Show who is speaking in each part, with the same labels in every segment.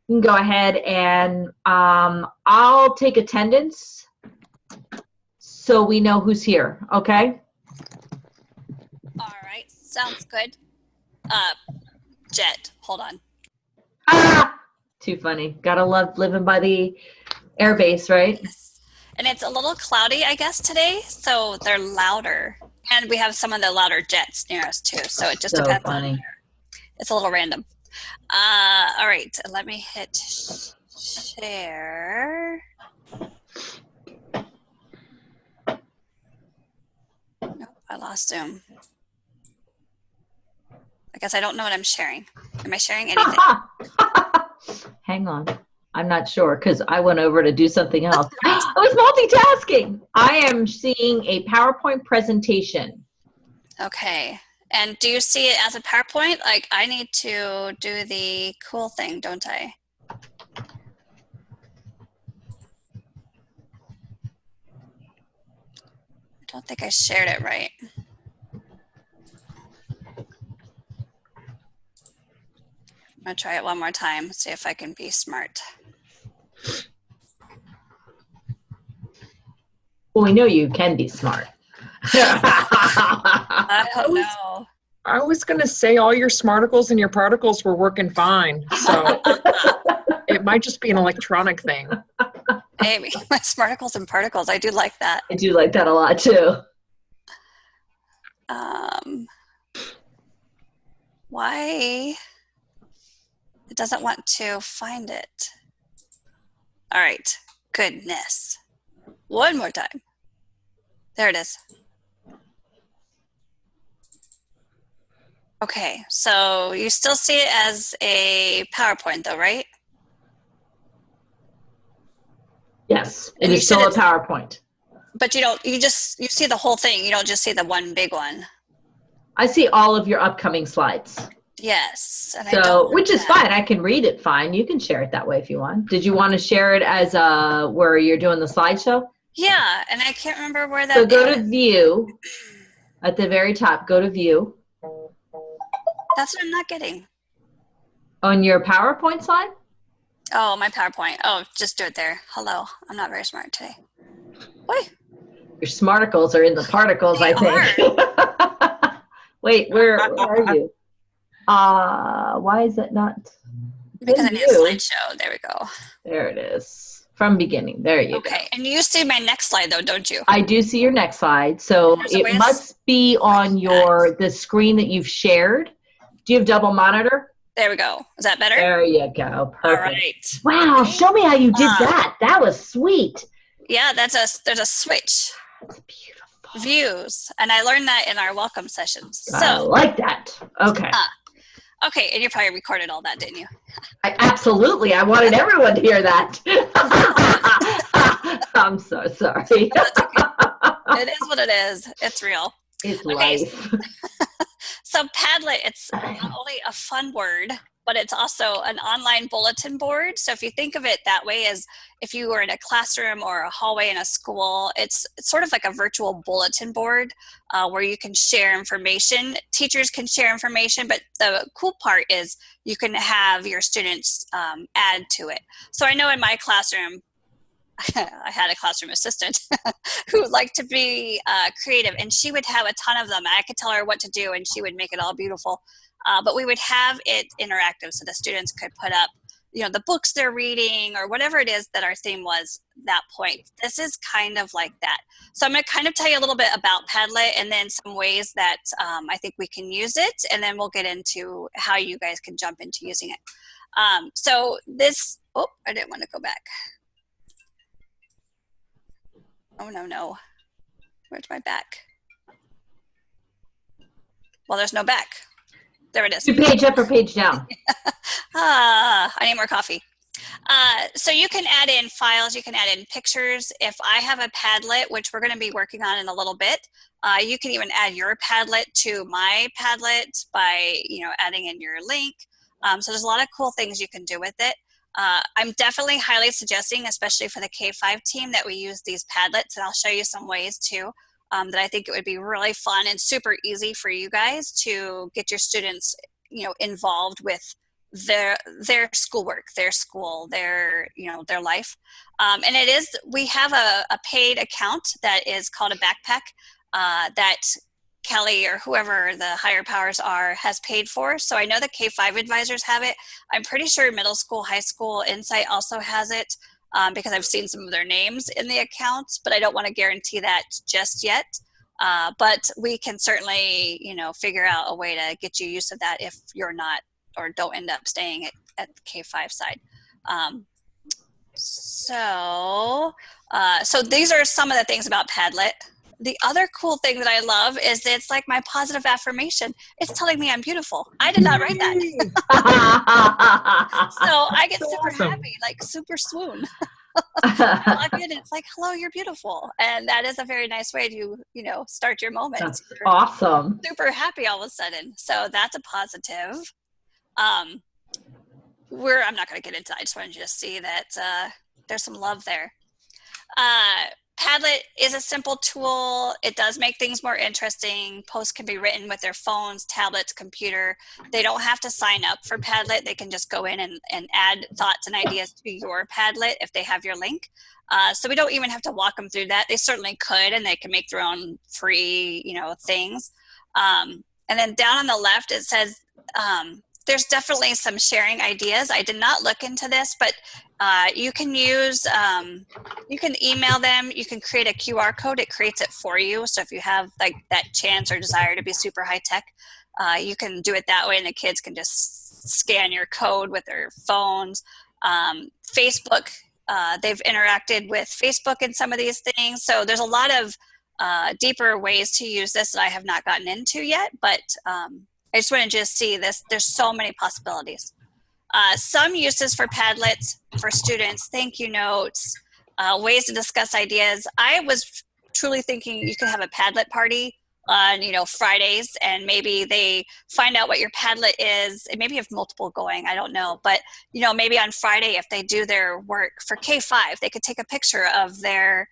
Speaker 1: You can go ahead and I'll take attendance so we know who's here, okay?
Speaker 2: All right, sounds good. Jet, hold on.
Speaker 1: Ah! Too funny. Gotta love living by the air base, right?
Speaker 2: Yes. And it's a little cloudy, I guess, today, so they're louder. And we have some of the louder jets near us, too, so it just
Speaker 1: So
Speaker 2: depends
Speaker 1: funny.
Speaker 2: on it's a little random. All right, let me hit share. Nope, I lost Zoom. I guess I don't know what I'm sharing. Am I sharing anything?
Speaker 1: Hang on. I'm not sure because I went over to do something else. I was multitasking. I am seeing a PowerPoint presentation.
Speaker 2: Okay. And do you see it as a PowerPoint? Like, I need to do the cool thing, don't I? I don't think I shared it right. I'm going to try it one more time, see if I can be smart.
Speaker 1: Well, we know you can be smart.
Speaker 2: I don't know.
Speaker 3: I was going to say all your smarticles and your particles were working fine. So it might just be an electronic thing.
Speaker 2: Maybe. My smarticles and particles. I do like that.
Speaker 1: I do like that a lot too.
Speaker 2: Why? It doesn't want to find it. All right. Goodness. One more time. There it is. Okay, so you still see it as a PowerPoint though, right?
Speaker 1: Yes, it is still a PowerPoint.
Speaker 2: But you don't, you see the whole thing. You don't just see the one big one.
Speaker 1: I see all of your upcoming slides.
Speaker 2: Yes. And
Speaker 1: so, which is fine. I can read it fine. You can share it that way if you want. Did you want to share it as where you're doing the slideshow?
Speaker 2: Yeah, and I can't remember where that
Speaker 1: is. So go to view at the very top. Go to view.
Speaker 2: That's what I'm not getting.
Speaker 1: On your PowerPoint slide?
Speaker 2: Oh, my PowerPoint. Oh, just do it there. Hello. I'm not very smart today. What?
Speaker 1: Your smarticles are in the particles, I think. Wait, where are you? Why is it not?
Speaker 2: Because I need a slideshow. There we go.
Speaker 1: There it is. From beginning. There you go.
Speaker 2: Okay, and you see my next slide though, don't you?
Speaker 1: I do see your next slide. So it must be on the screen that you've shared. Do you have double monitor?
Speaker 2: There we go. Is that better?
Speaker 1: There you go. Perfect.
Speaker 2: All right.
Speaker 1: Wow, show me how you did that. That was sweet.
Speaker 2: Yeah, there's a switch.
Speaker 1: That's beautiful.
Speaker 2: Views. And I learned that in our welcome sessions. So
Speaker 1: I like that. Okay.
Speaker 2: Okay, and you probably recorded all that, didn't you?
Speaker 1: Absolutely. I wanted everyone to hear that. I'm so sorry.
Speaker 2: It is what it is. It's real.
Speaker 1: It's life.
Speaker 2: So Padlet, it's not only a fun word, but it's also an online bulletin board. So if you think of it that way, as if you were in a classroom or a hallway in a school, it's sort of like a virtual bulletin board where you can share information. Teachers can share information, but the cool part is you can have your students add to it. So I know in my classroom, I had a classroom assistant who liked to be creative, and she would have a ton of them. I could tell her what to do, and she would make it all beautiful. But we would have it interactive, so the students could put up, the books they're reading or whatever it is that our theme was that point. This is kind of like that. So I'm going to kind of tell you a little bit about Padlet and then some ways that I think we can use it, and then we'll get into how you guys can jump into using it. So this, I didn't want to go back. Oh, no. Where's my back? Well, there's no back. There it is.
Speaker 1: Page up or page down?
Speaker 2: I need more coffee. So you can add in files. You can add in pictures. If I have a Padlet, which we're going to be working on in a little bit, you can even add your Padlet to my Padlet by, adding in your link. So there's a lot of cool things you can do with it. I'm definitely highly suggesting, especially for the K-5 team, that we use these Padlets, and I'll show you some ways too that I think it would be really fun and super easy for you guys to get your students, involved with their schoolwork, their school, their their life. And we have a paid account that is called a backpack that Kelly or whoever the higher powers are has paid for. So I know the K-5 advisors have it. I'm pretty sure middle school, high school Insight also has it because I've seen some of their names in the accounts, but I don't want to guarantee that just yet. But we can certainly, figure out a way to get you use of that if you're not or don't end up staying at the K-5 side. So these are some of the things about Padlet. The other cool thing that I love is it's like my positive affirmation. It's telling me I'm beautiful. I did not write that. So I get super happy, like super swoon. I log in and it's like, hello, you're beautiful. And that is a very nice way to, start your moment.
Speaker 1: That's awesome.
Speaker 2: Super happy all of a sudden. So that's a positive. I'm not going to get into that. I just wanted you to see that there's some love there. Padlet is a simple tool. It does make things more interesting. Posts can be written with their phones, tablets, computer. They don't have to sign up for Padlet. They can just go in and add thoughts and ideas to your Padlet if they have your link. So we don't even have to walk them through that. They certainly could, and they can make their own free, things. And then down on the left, it says, there's definitely some sharing ideas. I did not look into this, but you can use, you can email them. You can create a QR code. It creates it for you. So if you have like that chance or desire to be super high tech, you can do it that way, and the kids can just scan your code with their phones. Facebook, they've interacted with Facebook in some of these things. So there's a lot of deeper ways to use this that I have not gotten into yet, but I just wanted you to see this. There's so many possibilities. Some uses for Padlets for students, thank you notes, ways to discuss ideas. I was truly thinking you could have a Padlet party on, Fridays, and maybe they find out what your Padlet is, and maybe you have multiple going, I don't know. But, maybe on Friday, if they do their work for K-5, they could take a picture of their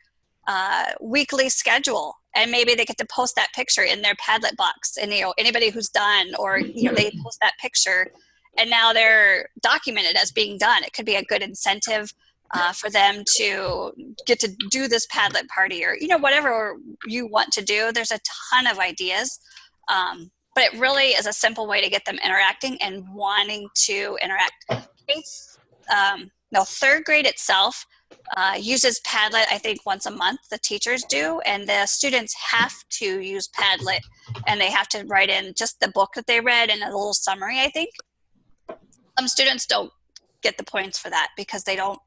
Speaker 2: weekly schedule, and maybe they get to post that picture in their Padlet box, and anybody who's done, or they post that picture, and now they're documented as being done. It could be a good incentive for them to get to do this Padlet party, or whatever you want to do. There's a ton of ideas, but it really is a simple way to get them interacting and wanting to interact. Third grade itself uses Padlet, I think, once a month. The teachers do, and the students have to use Padlet, and they have to write in just the book that they read and a little summary, I think. Some students don't get the points for that because they don't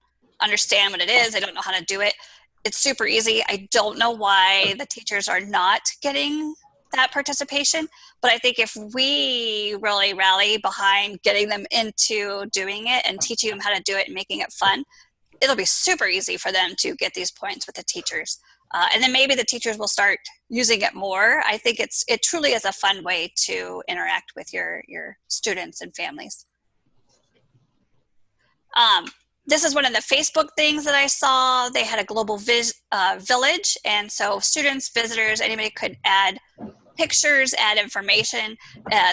Speaker 2: understand what it is. They don't know how to do it. It's super easy. I don't know why the teachers are not getting that participation, but I think if we really rally behind getting them into doing it and teaching them how to do it and making it fun, it'll be super easy for them to get these points with the teachers. And then maybe the teachers will start using it more. I think it truly is a fun way to interact with your students and families. This is one of the Facebook things that I saw. They had a global village, and so students, visitors, anybody could add pictures, add information.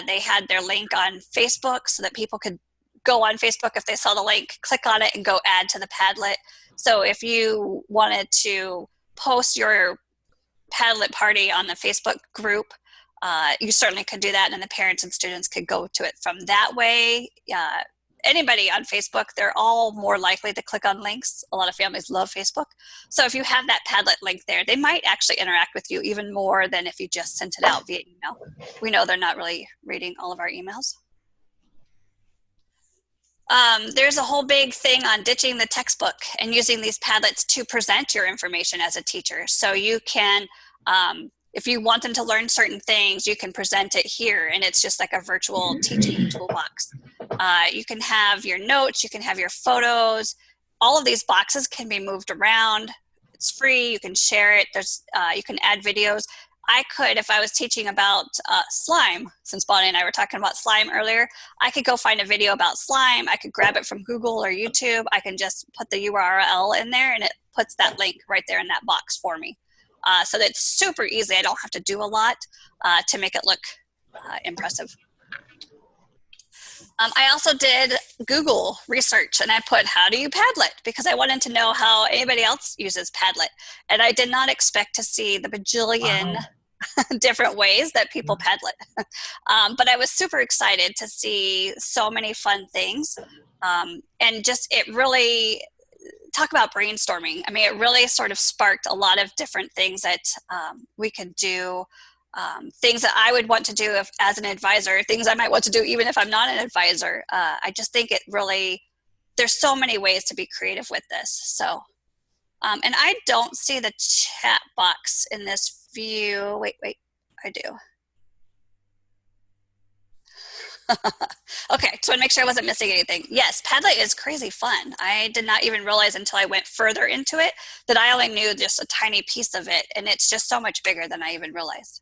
Speaker 2: They had their link on Facebook so that people could go on Facebook if they saw the link, click on it, and go add to the Padlet. So if you wanted to post your Padlet party on the Facebook group, you certainly could do that, and then the parents and students could go to it from that way. Anybody on Facebook, they're all more likely to click on links. A lot of families love Facebook. So if you have that Padlet link there, they might actually interact with you even more than if you just sent it out via email. We know they're not really reading all of our emails. There's a whole big thing on ditching the textbook and using these Padlets to present your information as a teacher. So you can, if you want them to learn certain things, you can present it here, and it's just like a virtual teaching toolbox. You can have your notes, you can have your photos. All of these boxes can be moved around. It's free, you can share it. You can add videos. I could, if I was teaching about slime, since Bonnie and I were talking about slime earlier, I could go find a video about slime. I could grab it from Google or YouTube. I can just put the URL in there, and it puts that link right there in that box for me. So that's super easy. I don't have to do a lot to make it look impressive. I also did Google research, and I put, how do you Padlet? Because I wanted to know how anybody else uses Padlet. And I did not expect to see the bajillion different ways that people Padlet. But I was super excited to see so many fun things. And just, it really, talk about brainstorming. I mean, it really sort of sparked a lot of different things that we could do. Things that I would want to do as an advisor, things I might want to do even if I'm not an advisor. I just think it really, there's so many ways to be creative with this. So, and I don't see the chat box in this view. Wait, I do. Okay, so I want to make sure I wasn't missing anything. Yes, Padlet is crazy fun. I did not even realize until I went further into it that I only knew just a tiny piece of it, and it's just so much bigger than I even realized.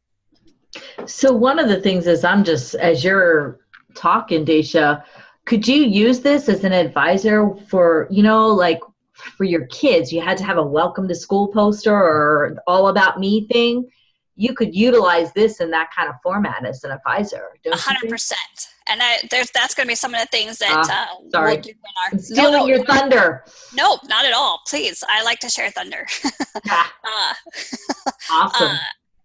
Speaker 1: So one of the things is, I'm just, as you're talking, Dacia, could you use this as an advisor for, you know, like for your kids, you had to have a welcome to school poster or all about me thing. You could utilize this in that kind of format as an advisor.
Speaker 2: 100%. And that's going to be some of the things that
Speaker 1: sorry.
Speaker 2: We'll do in our,
Speaker 1: I'm stealing your thunder.
Speaker 2: No, not at all. Please. I like to share thunder.
Speaker 1: Awesome.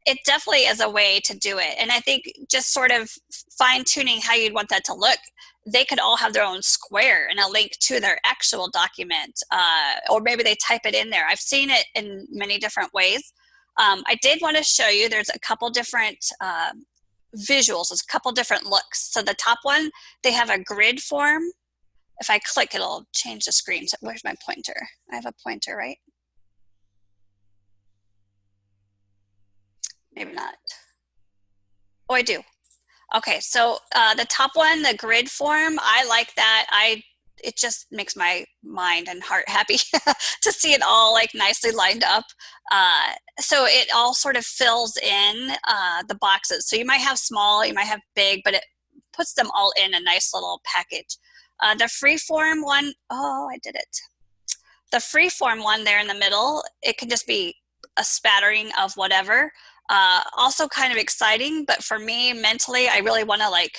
Speaker 2: It definitely is a way to do it. And I think just sort of fine tuning how you'd want that to look, they could all have their own square and a link to their actual document, or maybe they type it in there. I've seen it in many different ways. I did want to show you, there's a couple different visuals, there's a couple different looks. So the top one, they have a grid form. If I click, it'll change the screen. So where's my pointer? I have a pointer, right? Maybe not. Oh, I do. Okay, so the top one, the grid form, I like that. It just makes my mind and heart happy to see it all like nicely lined up. So it all sort of fills in the boxes. So you might have small, you might have big, but it puts them all in a nice little package. The freeform one, oh, I did it. The freeform one there in the middle, it can just be a spattering of whatever. Also kind of exciting, but for me mentally, I really want to like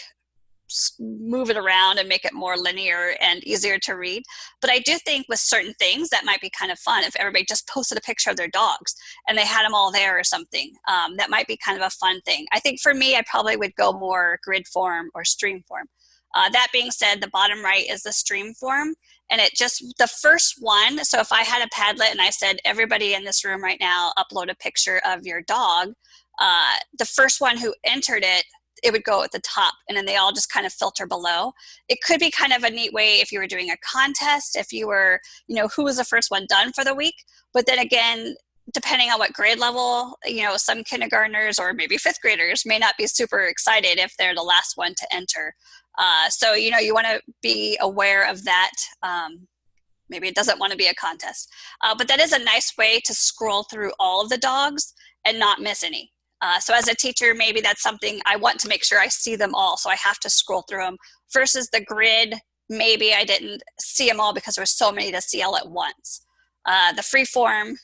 Speaker 2: move it around and make it more linear and easier to read. But I do think with certain things that might be kind of fun if everybody just posted a picture of their dogs and they had them all there or something. That might be kind of a fun thing. I think for me, I probably would go more grid form or stream form. That being said, the bottom right is the stream form, and it just, the first one, so if I had a Padlet and I said, everybody in this room right now, upload a picture of your dog, the first one who entered it, it would go at the top, and then they all just kind of filter below. It could be kind of a neat way if you were doing a contest, if you were, you know, who was the first one done for the week. But then again, depending on what grade level, you know, some kindergartners or maybe fifth graders may not be super excited if they're the last one to enter. So, you know, you want to be aware of that. Maybe it doesn't want to be a contest. But that is a nice way to scroll through all of the dogs and not miss any. So as a teacher, maybe that's something I want to make sure I see them all. So I have to scroll through them versus the grid. Maybe I didn't see them all because there were so many to see all at once. The free form,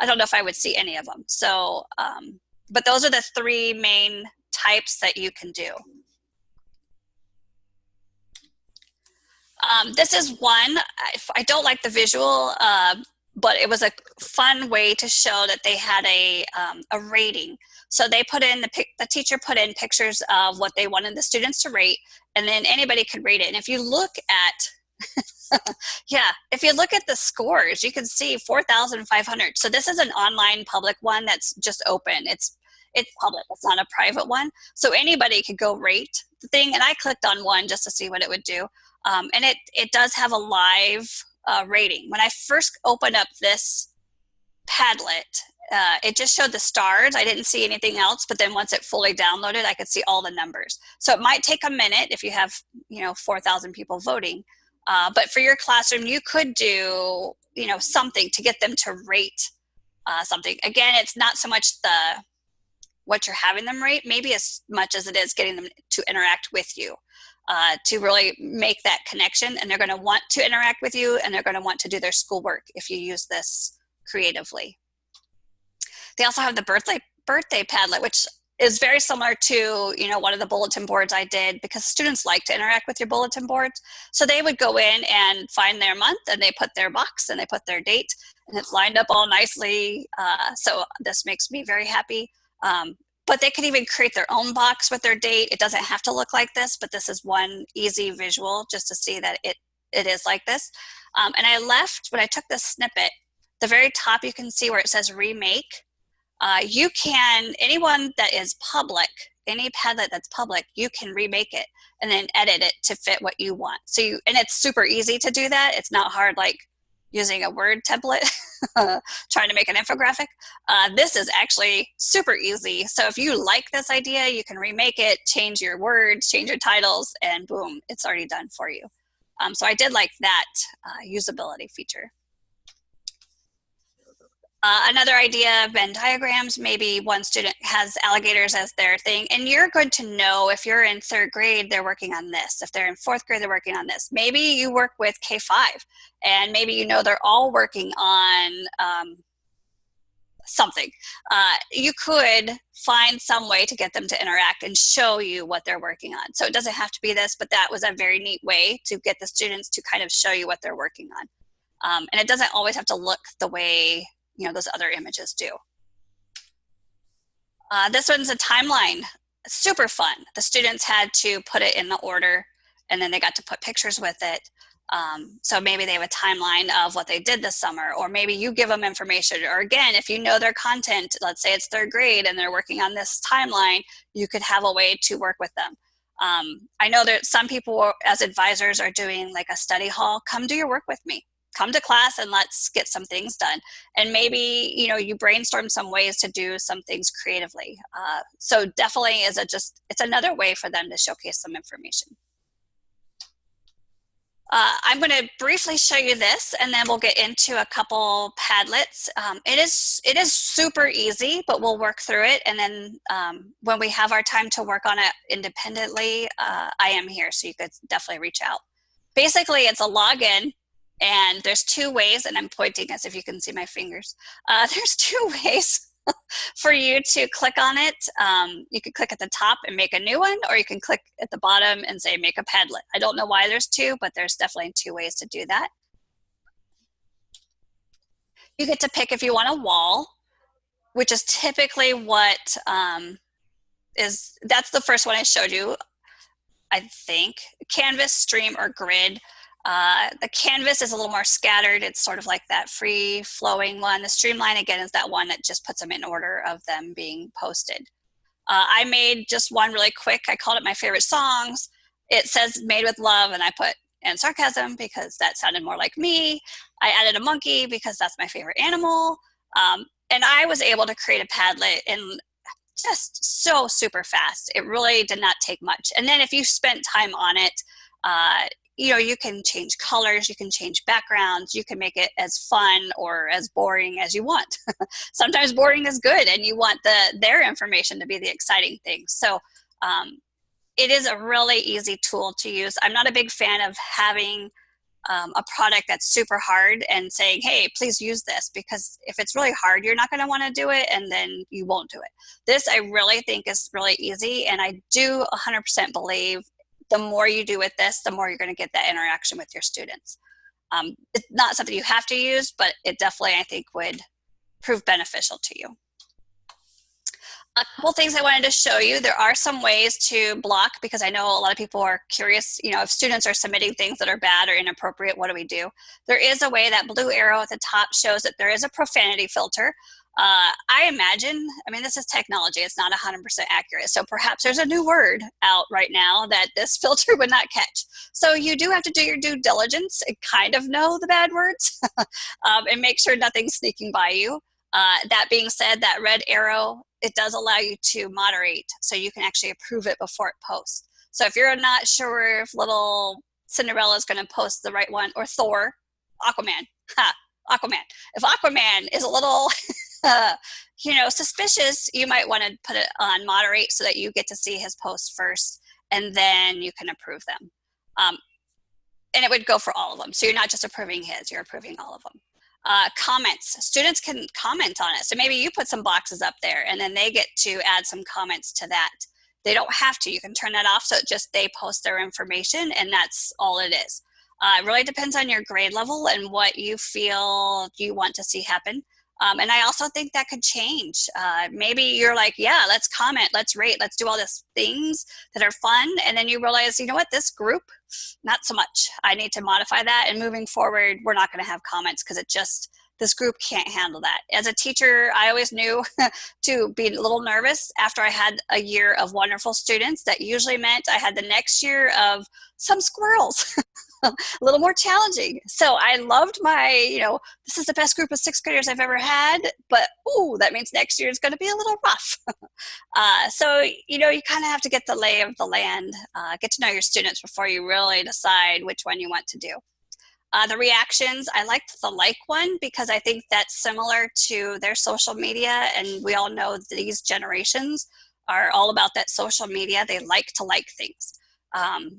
Speaker 2: I don't know if I would see any of them. So, but those are the three main types that you can do. This is one, I don't like the visual, but it was a fun way to show that they had a rating. So they put in, the teacher put in pictures of what they wanted the students to rate, and then anybody could rate it. And if you look at, yeah, if you look at the scores, you can see 4,500. So this is an online public one that's just open. It's public, it's not a private one. So anybody could go rate the thing, and I clicked on one just to see what it would do. And it does have a live rating. When I first opened up this Padlet, it just showed the stars. I didn't see anything else, but then once it fully downloaded, I could see all the numbers. So it might take a minute if you have, you know, 4,000 people voting. But for your classroom, you could do, you know, something to get them to rate something. Again, it's not so much what you're having them rate, maybe as much as it is getting them to interact with you. To really make that connection, and they're going to want to interact with you, and they're going to want to do their schoolwork if you use this creatively. They also have the birthday Padlet, which is very similar to, one of the bulletin boards I did, because students like to interact with your bulletin boards. So they would go in and find their month, and they put their box and they put their date, and it's lined up all nicely. So this makes me very happy. But they could even create their own box with their date. It doesn't have to look like this, but this is one easy visual just to see that it is like this. And I left, when I took this snippet, the very top you can see where it says remake. You can, anyone that is public, any Padlet that's public, you can remake it and then edit it to fit what you want. So and it's super easy to do that. It's not hard like using a Word template, trying to make an infographic. This is actually super easy. So if you like this idea, you can remake it, change your words, change your titles, and boom, it's already done for you. So I did like that usability feature. Another idea, Venn diagrams. Maybe one student has alligators as their thing, and you're going to know if you're in 3rd grade, they're working on this. If they're in 4th grade, they're working on this. Maybe you work with K-5, and maybe they're all working on something. You could find some way to get them to interact and show you what they're working on. So it doesn't have to be this, but that was a very neat way to get the students to kind of show you what they're working on. And it doesn't always have to look the way those other images do. This one's a timeline. Super fun. The students had to put it in the order, and then they got to put pictures with it. So maybe they have a timeline of what they did this summer, or maybe you give them information. Or again, if you know their content, let's say it's 3rd grade and they're working on this timeline, you could have a way to work with them. I know that some people as advisors are doing like a study hall. Come do your work with me. Come to class and let's get some things done. And maybe, you brainstorm some ways to do some things creatively. So definitely it's another way for them to showcase some information. I'm going to briefly show you this, and then we'll get into a couple Padlets. It is super easy, but we'll work through it. And then when we have our time to work on it independently, I am here, so you could definitely reach out. Basically, it's a login. And there's 2 ways, and I'm pointing as if you can see my fingers. There's 2 ways for you to click on it. You can click at the top and make a new one, or you can click at the bottom and say make a Padlet. I don't know why there's 2, but there's definitely 2 ways to do that. You get to pick if you want a wall, which is typically what that's the first one I showed you, I think. Canvas, stream, or grid. The canvas is a little more scattered. It's sort of like that free flowing one. The streamline, again, is that one that just puts them in order of them being posted. I made just one really quick. I called it my favorite songs. It says made with love, and I put and sarcasm because that sounded more like me. I added a monkey because that's my favorite animal. And I was able to create a Padlet in just so super fast. It really did not take much. And then if you spent time on it, you can change colors, you can change backgrounds, you can make it as fun or as boring as you want. Sometimes boring is good, and you want their information to be the exciting thing. So it is a really easy tool to use. I'm not a big fan of having a product that's super hard and saying, hey, please use this, because if it's really hard, you're not going to want to do it, and then you won't do it. This I really think is really easy, and I do 100% believe the more you do with this, the more you're going to get that interaction with your students. It's not something you have to use, but it definitely, I think, would prove beneficial to you. A couple things I wanted to show you. There are some ways to block, because I know a lot of people are curious, if students are submitting things that are bad or inappropriate, what do we do? There is a way. That blue arrow at the top shows that there is a profanity filter. I imagine, this is technology, it's not 100% accurate. So perhaps there's a new word out right now that this filter would not catch. So you do have to do your due diligence and kind of know the bad words and make sure nothing's sneaking by you. That being said, that red arrow, it does allow you to moderate, so you can actually approve it before it posts. So if you're not sure if little Cinderella is going to post the right one, or Thor, Aquaman, Aquaman. If Aquaman is a little suspicious, you might want to put it on moderate so that you get to see his posts first, and then you can approve them. And it would go for all of them. So you're not just approving his, you're approving all of them. Comments. Students can comment on it. So maybe you put some boxes up there and then they get to add some comments to that. They don't have to. You can turn that off so it just they post their information and that's all it is. It really depends on your grade level and what you feel you want to see happen. And I also think that could change. Maybe you're like, yeah, let's comment, let's rate, let's do all these things that are fun. And then you realize, you know what, this group, not so much. I need to modify that. And moving forward, we're not going to have comments because this group can't handle that. As a teacher, I always knew to be a little nervous after I had a year of wonderful students. That usually meant I had the next year of some squirrels. A little more challenging. So I loved this is the best group of sixth graders I've ever had, but that means next year is going to be a little rough. So, you kind of have to get the lay of the land, get to know your students before you really decide which one you want to do. The reactions, I liked the like one because I think that's similar to their social media, and we all know these generations are all about that social media. They like to like things.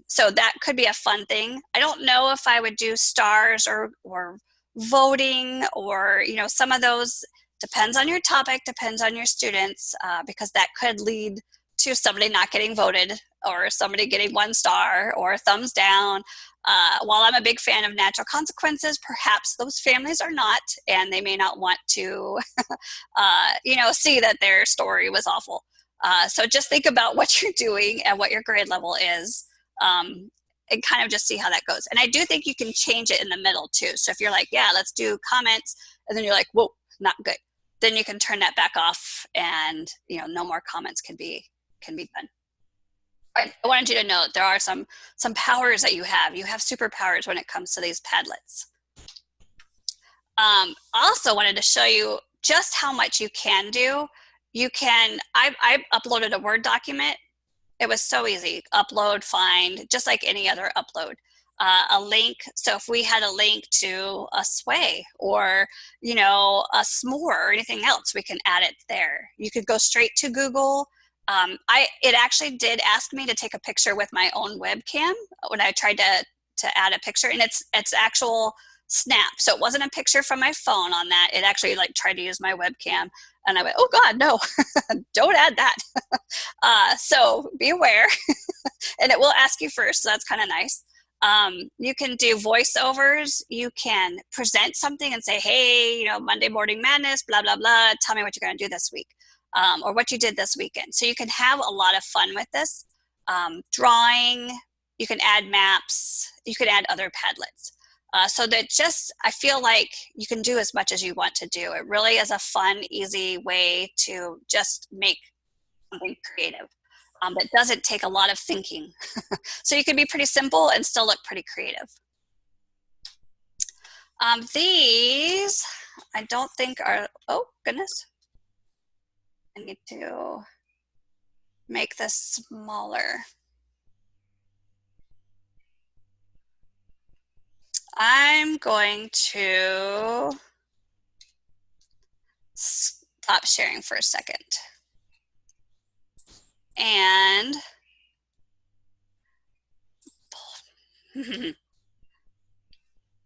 Speaker 2: So that could be a fun thing. I don't know if I would do stars or voting or, some of those. Depends on your topic, depends on your students, because that could lead to somebody not getting voted or somebody getting 1 star or a thumbs down. While I'm a big fan of natural consequences, perhaps those families are not, and they may not want to, see that their story was awful. So just think about what you're doing and what your grade level is, and kind of just see how that goes. And I do think you can change it in the middle too. So if you're like, yeah, let's do comments, and then you're like, whoa, not good, then you can turn that back off, and no more comments can be done. I wanted you to know there are some powers that you have. You have superpowers when it comes to these Padlets. Also wanted to show you just how much you can do. I uploaded a Word document. It was so easy. Upload, find, just like any other upload. A link. So if we had a link to a sway or, a s'more or anything else, we can add it there. You could go straight to Google. It actually did ask me to take a picture with my own webcam when I tried to add a picture, and it's actual snap. So it wasn't a picture from my phone on that. It actually tried to use my webcam, and I went, oh God, no, don't add that. So be aware, and it will ask you first. So that's kind of nice. You can do voiceovers. You can present something and say, hey, Monday Morning Madness, blah, blah, blah. Tell me what you're going to do this week. Or what you did this weekend. So you can have a lot of fun with this. Drawing, you can add maps, you can add other Padlets. So that I feel like you can do as much as you want to do. It really is a fun, easy way to just make something creative. That doesn't take a lot of thinking. So you can be pretty simple and still look pretty creative. These, I don't think are, oh goodness. I need to make this smaller. I'm going to stop sharing for a second. And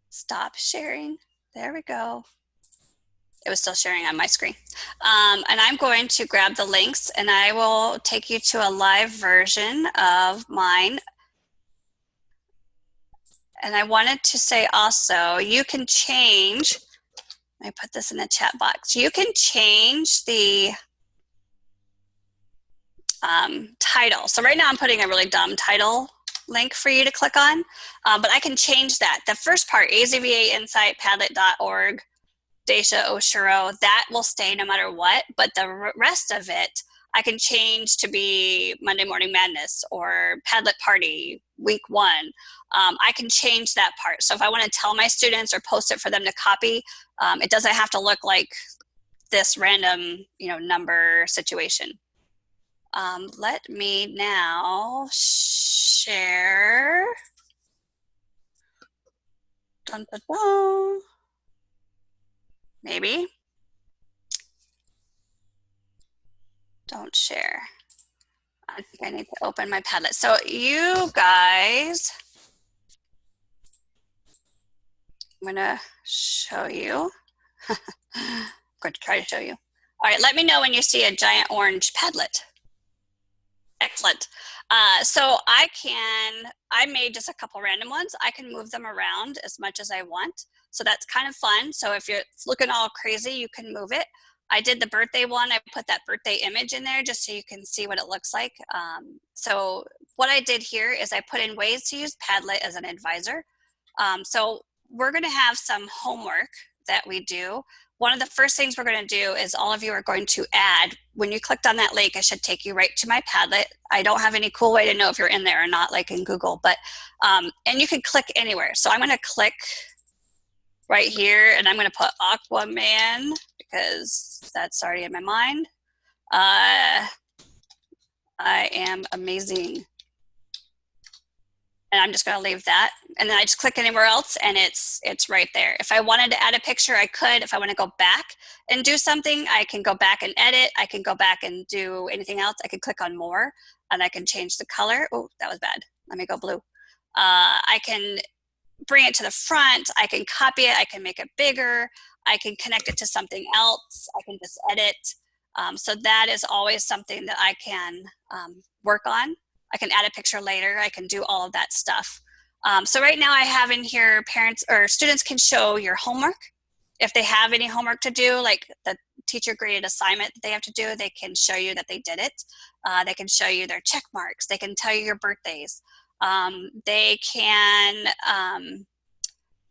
Speaker 2: stop sharing. There we go. It was still sharing on my screen. And I'm going to grab the links and I will take you to a live version of mine. And I wanted to say also, you can change, let me put this in the chat box. You can change the title. So right now I'm putting a really dumb title link for you to click on, but I can change that. The first part, AZVA Insight, Padlet.org, Daisha Oshiro, that will stay no matter what, but the rest of it I can change to be Monday Morning Madness or Padlet Party week 1. I can change that part. So if I want to tell my students or post it for them to copy, it doesn't have to look like this random, number situation. Let me now share. Dun, dun, dun. Maybe. Don't share. I think I need to open my Padlet. So you guys, I'm gonna show you. I'm going to try to show you. All right, let me know when you see a giant orange Padlet. Excellent. So I made just a couple random ones. I can move them around as much as I want. So that's kind of fun. So if you're looking all crazy, you can move it. I did the birthday one. I put that birthday image in there just so you can see what it looks like. So what I did here is I put in ways to use Padlet as an advisor. So we're going to have some homework that we do. One of the first things we're going to do is all of you are going to add, when you clicked on that link, it should take you right to my Padlet. I don't have any cool way to know if you're in there or not, like in Google, but, and you can click anywhere. So I'm going to click right here and I'm going to put Aquaman because that's already in my mind. I am amazing. And I'm just going to leave that. And then I just click anywhere else and it's right there. If I wanted to add a picture, I could. If I want to go back and do something, I can go back and edit. I can go back and do anything else. I can click on more and I can change the color. Oh, that was bad. Let me go blue. I can bring it to the front. I can copy it. I can make it bigger. I can connect it to something else. I can just edit. So that is always something that I can work on. I can add a picture later. I can do all of that stuff. So right now I have in here parents or students can show your homework. If they have any homework to do, like the teacher graded assignment that they have to do, they can show you that they did it. They can show you their check marks. They can tell you your birthdays. They can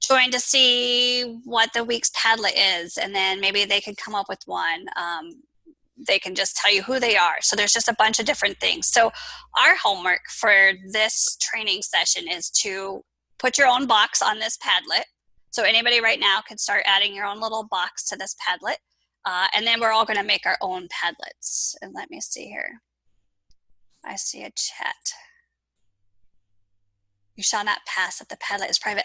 Speaker 2: join to see what the week's Padlet is, and then maybe they can come up with one. They can just tell you who they are. So there's just a bunch of different things. So our homework for this training session is to put your own box on this Padlet. So anybody right now can start adding your own little box to this Padlet. And then we're all going to make our own Padlets. And let me see here. I see a chat. You shall not pass if the Padlet is private.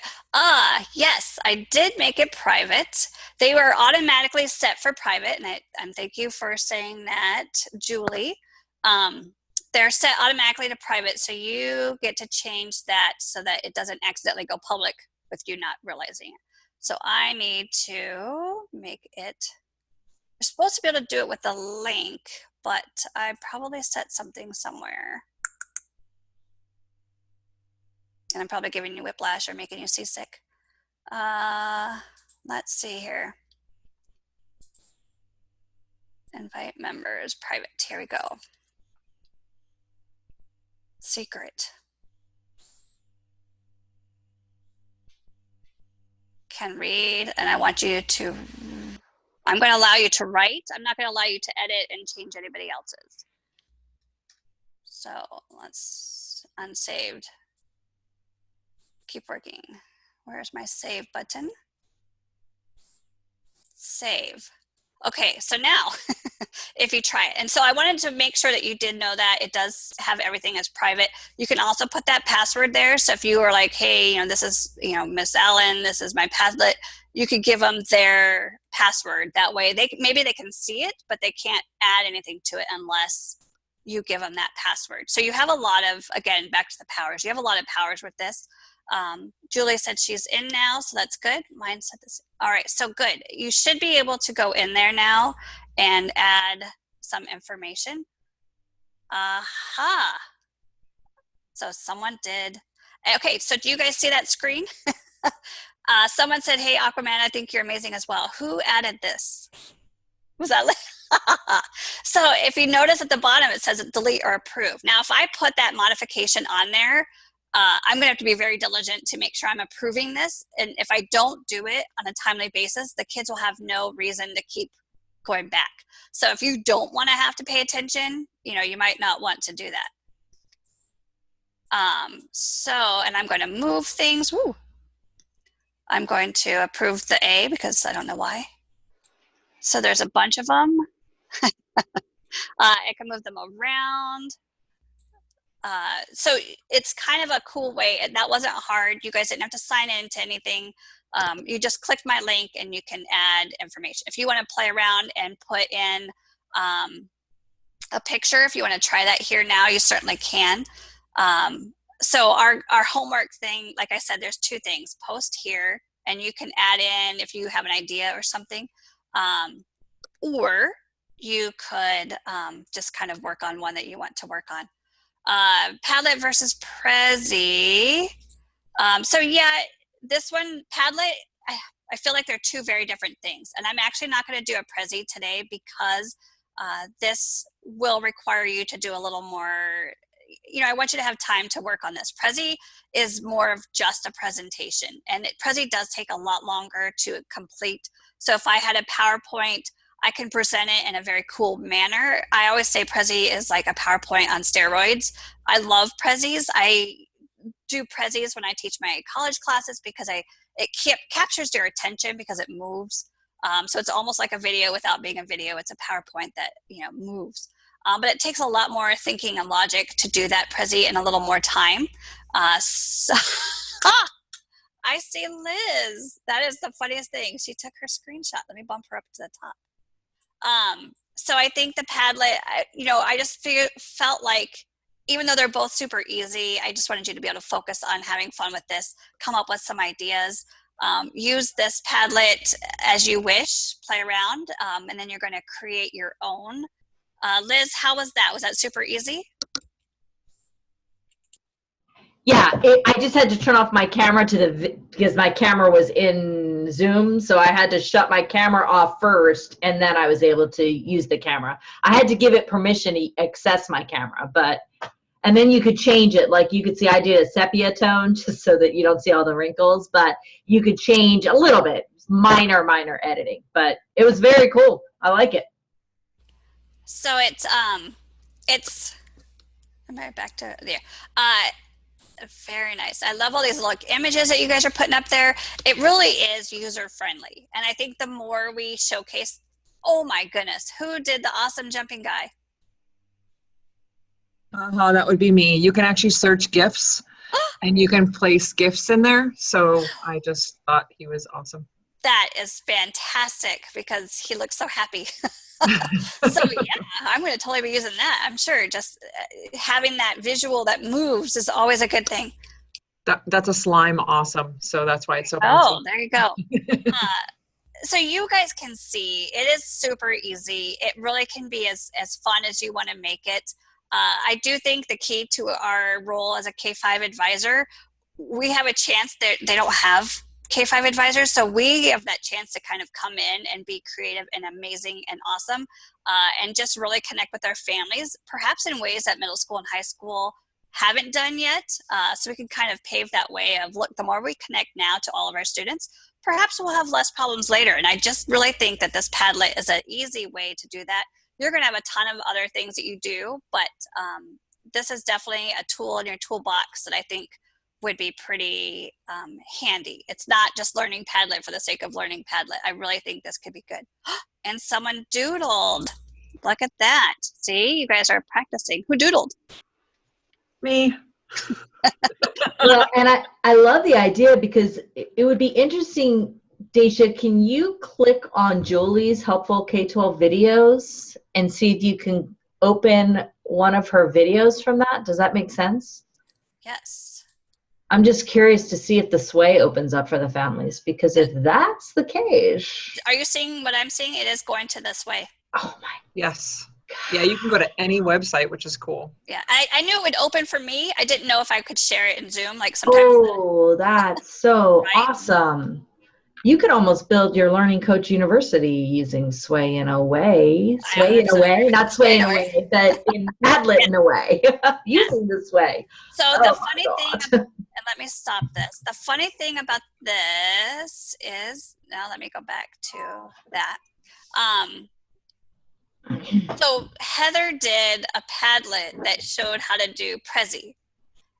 Speaker 2: Yes, I did make it private. They were automatically set for private, and thank you for saying that, Julie. They're set automatically to private, so you get to change that so that it doesn't accidentally go public with you not realizing it. So I need to make it, you're supposed to be able to do it with a link, but I probably set something somewhere. And I'm probably giving you whiplash or making you seasick. Let's see here. Invite members, private, here we go. Secret. Can read, and I want you to, I'm going to allow you to write. I'm not going to allow you to edit and change anybody else's. So let's unsaved. Keep working. Where's my save button? Save. Okay, so now if you try it. And so I wanted to make sure that you did know that it does have everything as private. You can also put that password there. So if you were like, hey, this is, Miss Allen, this is my Padlet, you could give them their password. That way maybe they can see it, but they can't add anything to it unless you give them that password. So you have a lot of, again, back to the powers. You have a lot of powers with this. Julie said she's in now, so that's good. Mine said this. All right, so good. You should be able to go in there now and add some information. Aha. So someone did. Okay, so do you guys see that screen? Someone said, hey, Aquaman, I think you're amazing as well. Who added this? Was that So if you notice at the bottom, it says delete or approve. Now, if I put that modification on there, I'm going to have to be very diligent to make sure I'm approving this. And if I don't do it on a timely basis, the kids will have no reason to keep going back. So if you don't want to have to pay attention, you might not want to do that. And I'm going to move things. Woo. I'm going to approve the A because I don't know why. So there's a bunch of them. I can move them around. So it's kind of a cool way, and that wasn't hard. You guys didn't have to sign into anything. You just clicked my link and you can add information. If you want to play around and put in a picture, if you want to try that here now, you certainly can. So our homework thing, like I said, there's two things, post here and you can add in if you have an idea or something. Or you could just kind of work on one that you want to work on. Padlet versus Prezi. So yeah, this one, Padlet, I feel like they're two very different things. And I'm actually not going to do a Prezi today because this will require you to do a little more, I want you to have time to work on this. Prezi is more of just a presentation, and Prezi does take a lot longer to complete. So if I had a PowerPoint, I can present it in a very cool manner. I always say Prezi is like a PowerPoint on steroids. I love Prezis. I do Prezis when I teach my college classes because it captures your attention because it moves. So it's almost like a video without being a video. It's a PowerPoint that moves. But it takes a lot more thinking and logic to do that Prezi in a little more time. I see Liz. That is the funniest thing. She took her screenshot. Let me bump her up to the top. So I think the Padlet, I just felt like even though they're both super easy, I just wanted you to be able to focus on having fun with this, come up with some ideas, use this Padlet as you wish, play around, and then you're going to create your own. Liz, how was that? Was that super easy?
Speaker 1: Yeah, I just had to turn off my camera because my camera was in Zoom, so I had to shut my camera off first, and then I was able to use the camera. I had to give it permission to access my camera, and then you could change it. Like you could see I did a sepia tone just so that you don't see all the wrinkles, but you could change a little bit, minor editing, but it was very cool. I like it.
Speaker 2: So it's am I back to there? Very nice. I love all these little images that you guys are putting up there. It really is user friendly. And I think the more we showcase, oh my goodness, who did the awesome jumping guy?
Speaker 3: That would be me. You can actually search GIFs and you can place GIFs in there. So I just thought he was awesome.
Speaker 2: That is fantastic because he looks so happy. So yeah, I'm going to totally be using that. I'm sure just having that visual that moves is always a good thing.
Speaker 3: That's a slime awesome. So that's why it's so
Speaker 2: awesome. There you go. So you guys can see it is super easy. It really can be as fun as you want to make it. I do think the key to our role as a K-5 advisor, we have a chance that they don't have K-5 advisors, so we have that chance to kind of come in and be creative and amazing and awesome, and just really connect with our families, perhaps in ways that middle school and high school haven't done yet, so we can kind of pave that way of, look, the more we connect now to all of our students, perhaps we'll have less problems later. And I just really think that this Padlet is an easy way to do that. You're going to have a ton of other things that you do, but this is definitely a tool in your toolbox that I think would be pretty handy. It's not just learning Padlet for the sake of learning Padlet. I really think this could be good. And someone doodled. Look at that. See, you guys are practicing. Who doodled?
Speaker 3: Me.
Speaker 1: Well, and I love the idea because it would be interesting. Daisha, can you click on Julie's helpful K-12 videos and see if you can open one of her videos from that? Does that make sense?
Speaker 2: Yes.
Speaker 1: I'm just curious to see if the Sway opens up for the families, because if that's the case.
Speaker 2: Are you seeing what I'm seeing? It is going to the Sway.
Speaker 1: Oh my.
Speaker 3: Yes. Yeah, you can go to any website, which is cool.
Speaker 2: Yeah, I knew it would open for me. I didn't know if I could share it in Zoom, like sometimes.
Speaker 1: Oh, that's so
Speaker 2: right?
Speaker 1: Awesome. You could almost build your Learning Coach University using Sway in a way. Sway in a way, not Sway in a way, but in Padlet in a way, using the Sway.
Speaker 2: So the funny thing, and let me stop this. The funny thing about this is, now let me go back to that. So Heather did a Padlet that showed how to do Prezi.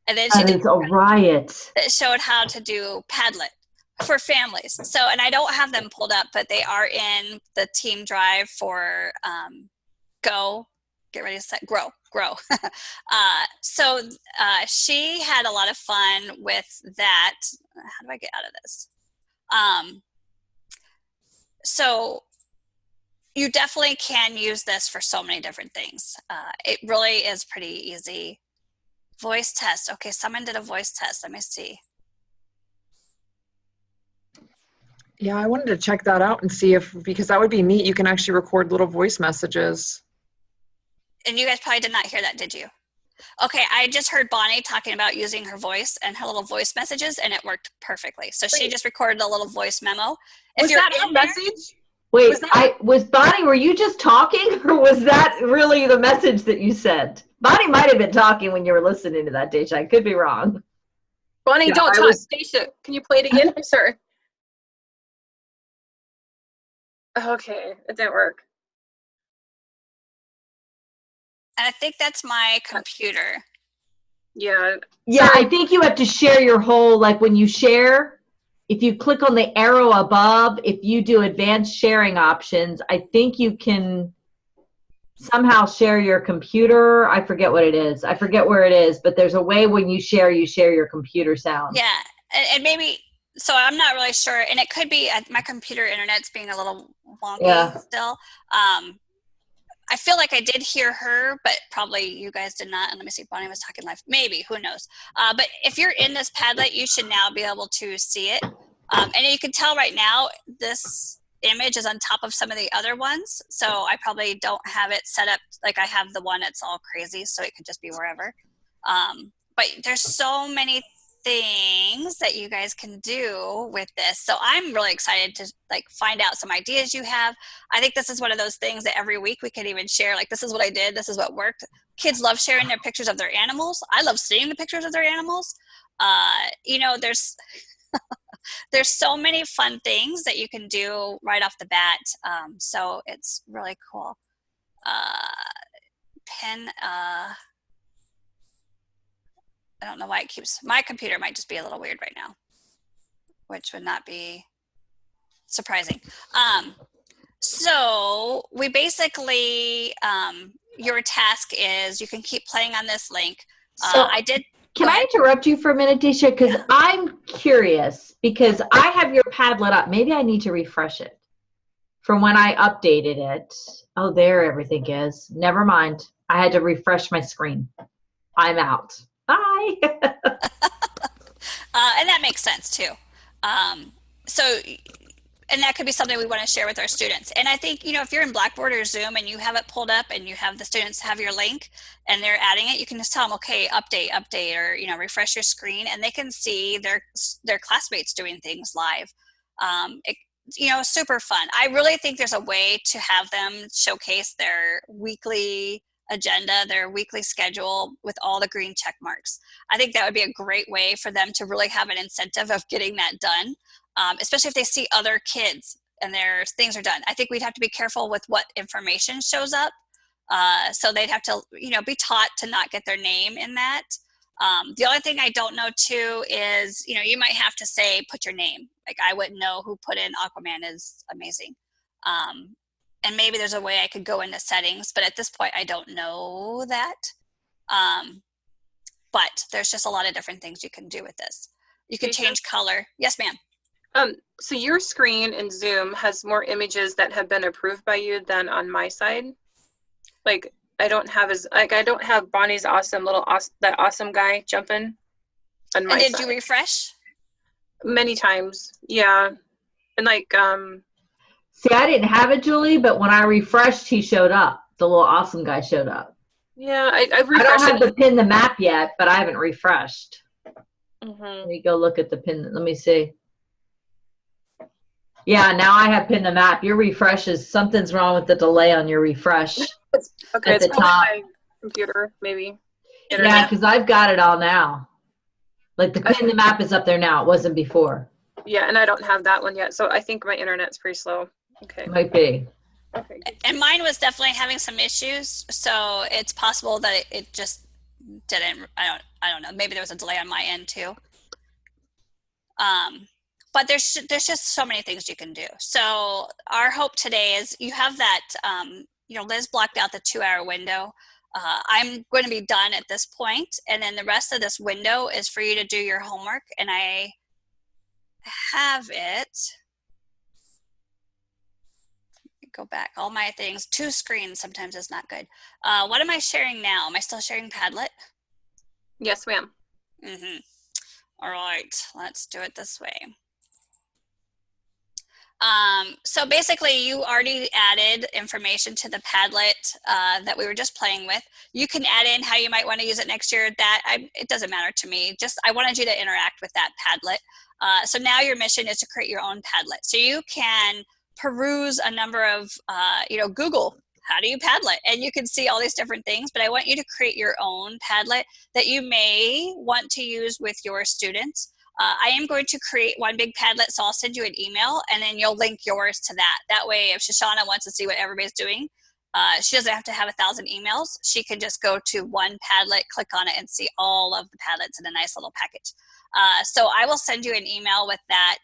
Speaker 2: And then she did
Speaker 1: a riot.
Speaker 2: That showed how to do Padlet for families. So, and I don't have them pulled up, but they are in the team drive for Go, get ready to set, Grow. So she had a lot of fun with that. How do I get out of this? So you definitely can use this for so many different things. It really is pretty easy. Voice test. Okay, someone did a voice test. Let me see.
Speaker 3: Yeah, I wanted to check that out and see because that would be neat. You can actually record little voice messages.
Speaker 2: And you guys probably did not hear that, did you? Okay, I just heard Bonnie talking about using her voice and her little voice messages, and it worked perfectly. So she just recorded a little voice memo.
Speaker 3: Was that her message?
Speaker 1: Wait, was Bonnie, were you just talking, or was that really the message that you sent? Bonnie might have been talking when you were listening to that, Daisha. I could be wrong.
Speaker 4: Bonnie, don't talk. Daisha, can you play it again? I'm sorry. Okay, it didn't work.
Speaker 2: And I think that's my computer.
Speaker 4: Yeah.
Speaker 1: Yeah, I think you have to share your whole, like when you share, if you click on the arrow above, if you do advanced sharing options, I think you can somehow share your computer. I forget what it is. I forget where it is, but there's a way when you share your computer sound.
Speaker 2: Yeah, and maybe, so I'm not really sure, and it could be my computer internet's being a little wonky still. I feel like I did hear her, but probably you guys did not. And let me see, Bonnie was talking live. Maybe, who knows? But if you're in this Padlet, you should now be able to see it. And you can tell right now, this image is on top of some of the other ones. So I probably don't have it set up like I have the one that's all crazy, so it could just be wherever. But there's so many things that you guys can do with this. So I'm really excited to like find out some ideas you have. I think this is one of those things that every week we can even share, like, this is what I did, this is what worked. Kids love sharing their pictures of their animals. I love seeing the pictures of their animals. You know, there's there's so many fun things that you can do right off the bat. So it's really cool. I don't know why it keeps, my computer might just be a little weird right now, which would not be surprising. So we basically, your task is you can keep playing on this link.
Speaker 1: Can I interrupt you for a minute, Daisha? Because I'm curious, because I have your Padlet up. Maybe I need to refresh it from when I updated it. Oh, there everything is. Never mind. I had to refresh my screen. I'm out. Bye.
Speaker 2: And that makes sense too. And that could be something we want to share with our students. And I think, you know, if you're in Blackboard or Zoom and you have it pulled up and you have the students have your link and they're adding it, you can just tell them, okay, update, or, you know, refresh your screen, and they can see their classmates doing things live. You know, super fun. I really think there's a way to have them showcase their weekly agenda, their weekly schedule with all the green check marks. I think that would be a great way for them to really have an incentive of getting that done, especially if they see other kids and their things are done. I think we'd have to be careful with what information shows up. So they'd have to, you know, be taught to not get their name in that. The only thing I don't know too is, you know, you might have to say, put your name. Like, I wouldn't know who put in Aquaman is amazing. And maybe there's a way I could go into settings, but at this point I don't know that. But there's just a lot of different things you can do with this. You can change color. Yes, ma'am.
Speaker 4: So your screen in Zoom has more images that have been approved by you than on my side. Like, I don't have Bonnie's that awesome guy jumping on my side.
Speaker 2: And did you refresh?
Speaker 4: Many times, yeah. And like,
Speaker 1: see, I didn't have it, Julie, but when I refreshed, he showed up. The little awesome guy showed up.
Speaker 4: Yeah, I refreshed.
Speaker 1: I don't have to pin the map yet, but I haven't refreshed.
Speaker 4: Mm-hmm.
Speaker 1: Let me go look at the pin. Let me see. Yeah, now I have pinned the map. Your refresh is, something's wrong with the delay on your refresh.
Speaker 4: Okay,
Speaker 1: at
Speaker 4: it's
Speaker 1: the top.
Speaker 4: my computer, maybe. Internet.
Speaker 1: Yeah, because I've got it all now. Like, the pin the map is up there now. It wasn't before.
Speaker 4: Yeah, and I don't have that one yet, so I think my internet's pretty slow. Okay.
Speaker 1: Might be.
Speaker 4: Okay.
Speaker 2: And mine was definitely having some issues, so it's possible that it just didn't. I don't know. Maybe there was a delay on my end too. But there's just so many things you can do. So our hope today is you have that. You know, Liz blocked out the 2-hour window. I'm going to be done at this point, and then the rest of this window is for you to do your homework. And I have it. Go back. All my things. 2 screens sometimes is not good. What am I sharing now? Am I still sharing Padlet?
Speaker 4: Yes, ma'am.
Speaker 2: Mm-hmm. All right. Let's do it this way. So basically, you already added information to the Padlet that we were just playing with. You can add in how you might want to use it next year. It doesn't matter to me. Just I wanted you to interact with that Padlet. So now your mission is to create your own Padlet. So you can peruse a number of, Google, how do you Padlet? And you can see all these different things, but I want you to create your own Padlet that you may want to use with your students. I am going to create one big Padlet, so I'll send you an email, and then you'll link yours to that. That way, if Shoshana wants to see what everybody's doing, she doesn't have to have 1,000 emails. She can just go to one Padlet, click on it, and see all of the Padlets in a nice little package. So I will send you an email with that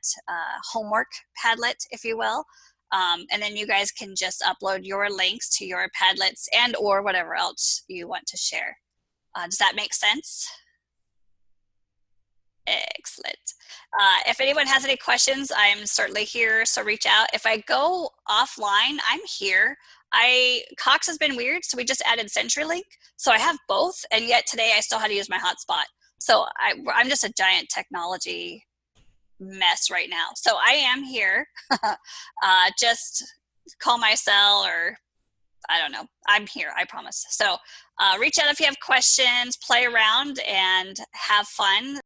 Speaker 2: homework Padlet, if you will, and then you guys can just upload your links to your Padlets and or whatever else you want to share. Does that make sense? Excellent. If anyone has any questions, I'm certainly here, so reach out. If I go offline, I'm here. Cox has been weird, so we just added CenturyLink. So I have both, and yet today I still had to use my hotspot. So I'm just a giant technology mess right now. So I am here. Just call my cell or I don't know. I'm here, I promise. So reach out if you have questions, play around, and have fun.